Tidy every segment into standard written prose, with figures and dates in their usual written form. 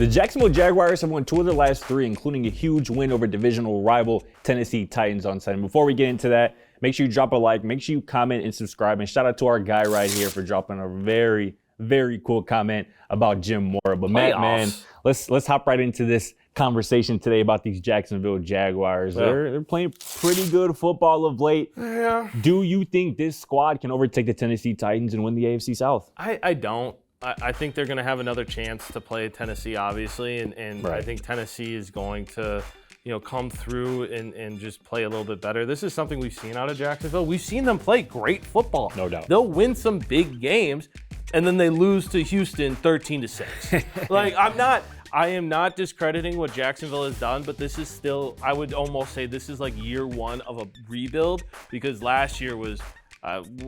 The Jacksonville Jaguars have won 2 of their last 3, including a huge win over divisional rival Tennessee Titans on Sunday. Before we get into that, make sure you drop a like, make sure you comment and subscribe, and shout out to our guy right here for dropping a very, very cool comment about Jim Mora. But Matt, man, let's hop right into this conversation today about these Jacksonville Jaguars. Yeah. They're playing pretty good football of late. Yeah. Do you think this squad can overtake the Tennessee Titans and win the AFC South? I don't. I think they're going to have another chance to play Tennessee, obviously, and right. I think Tennessee is going to, come through and just play a little bit better. This is something we've seen out of Jacksonville. We've seen them play great football. No doubt. They'll win some big games, and then they lose to Houston 13-6. I am not discrediting what Jacksonville has done, but this is still, I would almost say this is like year one of a rebuild, because last year was,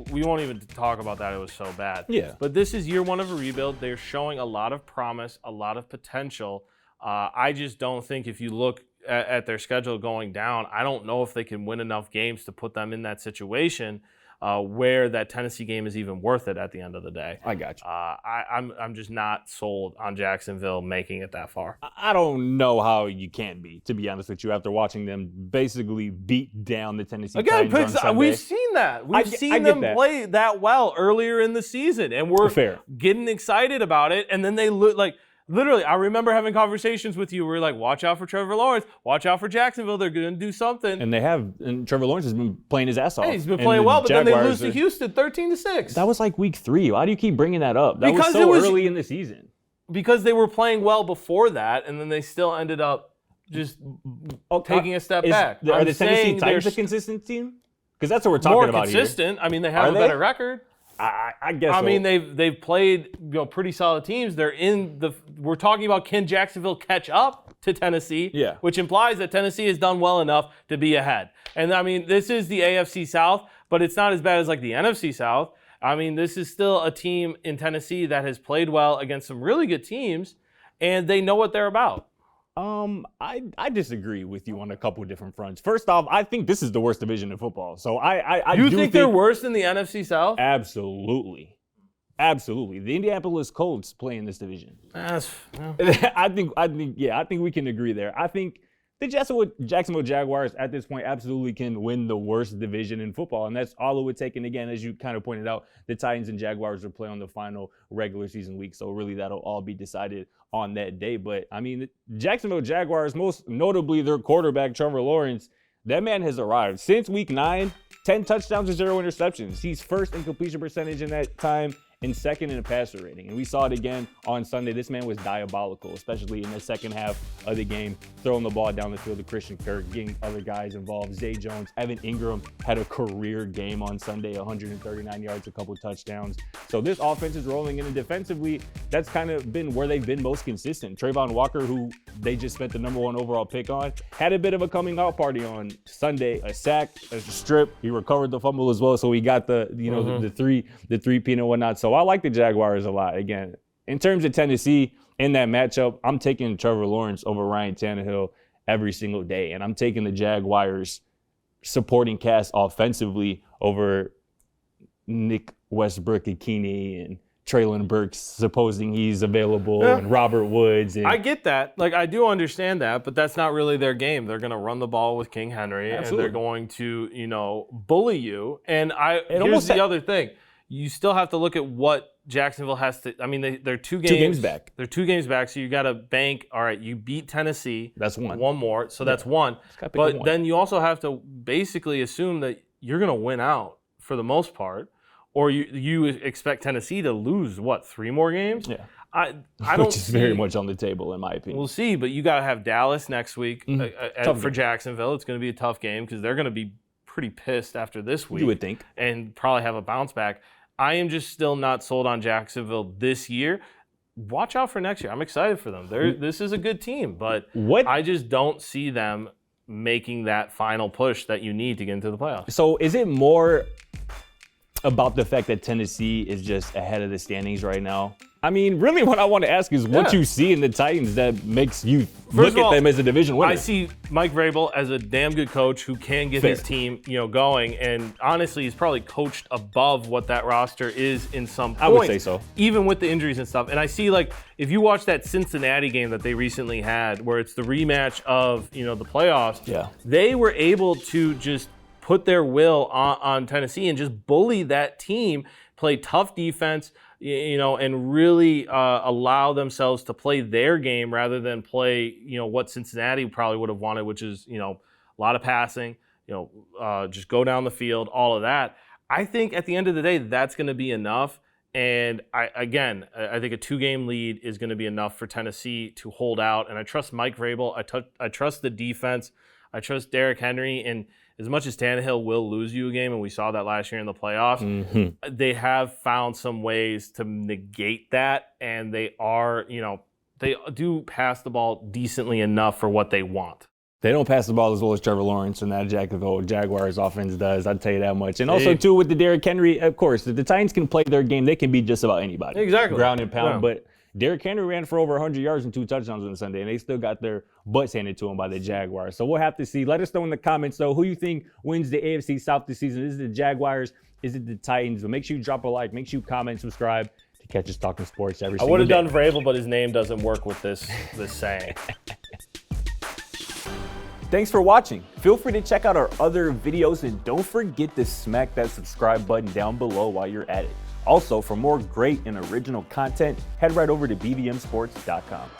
we won't even talk about that. It was so bad. Yeah. But this is year one of a rebuild. They're showing a lot of promise, a lot of potential. I just don't think if you look at their schedule going down, I don't know if they can win enough games to put them in that situation where that Tennessee game is even worth it at the end of the day. I got you. I'm just not sold on Jacksonville making it that far. I don't know how you can be, to be honest with you, after watching them basically beat down the Tennessee Titans on Sunday. We've seen that. We've seen them play that well earlier in the season, and we're getting excited about it, and then they look like – literally, I remember having conversations with you where we're like, watch out for Trevor Lawrence, watch out for Jacksonville, they're going to do something. And they have, and Trevor Lawrence has been playing his ass off. Hey, he's been playing well, but then they lose to Houston 13-6. That was like week 3. Why do you keep bringing that up? That was so early in the season. Because they were playing well before that, and then they still ended up just taking a step back. Are the Tennessee Titans a consistent team? Because that's what we're talking about here. More consistent. I mean, they have a better record. I guess. I mean, they've played pretty solid teams. We're talking about, can Jacksonville catch up to Tennessee? Yeah. Which implies that Tennessee has done well enough to be ahead. And I mean, this is the AFC South, but it's not as bad as like the NFC South. I mean, this is still a team in Tennessee that has played well against some really good teams, and they know what they're about. I disagree with you on a couple of different fronts. First off, I think this is the worst division in football. So I do think they're worse than the NFC South? Absolutely. Absolutely. The Indianapolis Colts play in this division. I think we can agree there. I think the Jacksonville Jaguars at this point absolutely can win the worst division in football, and that's all it would take. And again, as you kind of pointed out, the Titans and Jaguars will play on the final regular season week, so really that'll all be decided on that day. But I mean, the Jacksonville Jaguars, most notably their quarterback Trevor Lawrence, that man has arrived. Since week 9, 10 touchdowns and 0 interceptions. He's first in completion percentage in that time and second in the passer rating. And we saw it again on Sunday. This man was diabolical, especially in the second half of the game, throwing the ball down the field to Christian Kirk, getting other guys involved. Zay Jones, Evan Ingram had a career game on Sunday, 139 yards, a couple touchdowns. So this offense is rolling in, and defensively, that's kind of been where they've been most consistent. Trayvon Walker, who they just spent the number 1 overall pick on, had a bit of a coming out party on Sunday, a sack, a strip. He recovered the fumble as well, so he got the three-peat and whatnot. So I like the Jaguars a lot. Again, in terms of Tennessee, in that matchup, I'm taking Trevor Lawrence over Ryan Tannehill every single day. And I'm taking the Jaguars supporting cast offensively over Nick Westbrook-Ikhine and Traylon Burks, supposing he's available, and Robert Woods. And I get that. Like, I do understand that, but that's not really their game. They're going to run the ball with King Henry, and they're going to, bully you. And here's the other thing. You still have to look at what Jacksonville has to. I mean, they're 2 games back. They're 2 games back, so you got to bank. All right, you beat Tennessee. That's 1. 1 more, so that's 1. But then you also have to basically assume that you're going to win out for the most part, or you expect Tennessee to lose 3 more games? Yeah. I don't. Which is very much on the table, in my opinion. We'll see, but you got to have Dallas next week for Jacksonville. It's going to be a tough game because they're going to be pretty pissed after this week. You would think. And probably have a bounce back. I am just still not sold on Jacksonville this year. Watch out for next year. I'm excited for them. This is a good team, but I just don't see them making that final push that you need to get into the playoffs. So is it more about the fact that Tennessee is just ahead of the standings right now? I mean, really what I want to ask is what you see in the Titans that makes you look at them as a division winner. I see Mike Vrabel as a damn good coach who can get his team, going. And honestly, he's probably coached above what that roster is in some points. I would say so. Even with the injuries and stuff. And I see, like, if you watch that Cincinnati game that they recently had, where it's the rematch of, the playoffs, they were able to just put their will on Tennessee and just bully that team, play tough defense, and really allow themselves to play their game rather than play, what Cincinnati probably would have wanted, which is, a lot of passing, just go down the field, all of that. I think at the end of the day, that's going to be enough. And I think a 2-game lead is going to be enough for Tennessee to hold out. And I trust Mike Vrabel. I trust the defense. I trust Derrick Henry. And as much as Tannehill will lose you a game, and we saw that last year in the playoffs, they have found some ways to negate that, and they are, they do pass the ball decently enough for what they want. They don't pass the ball as well as Trevor Lawrence and that Jacksonville Jaguars offense does, I'll tell you that much. And also, too, with the Derrick Henry, of course, if the Titans can play their game, they can beat just about anybody. Exactly. Ground and pound, but Derrick Henry ran for over 100 yards and 2 touchdowns on Sunday, and they still got their butts handed to them by the Jaguars. So we'll have to see. Let us know in the comments, though, who you think wins the AFC South this season. Is it the Jaguars? Is it the Titans? But make sure you drop a like. Make sure you comment, subscribe to catch us talking sports every single day. I would have done Vrabel, but his name doesn't work with this saying. Thanks for watching. Feel free to check out our other videos, and don't forget to smack that subscribe button down below while you're at it. Also, for more great and original content, head right over to bvmsports.com.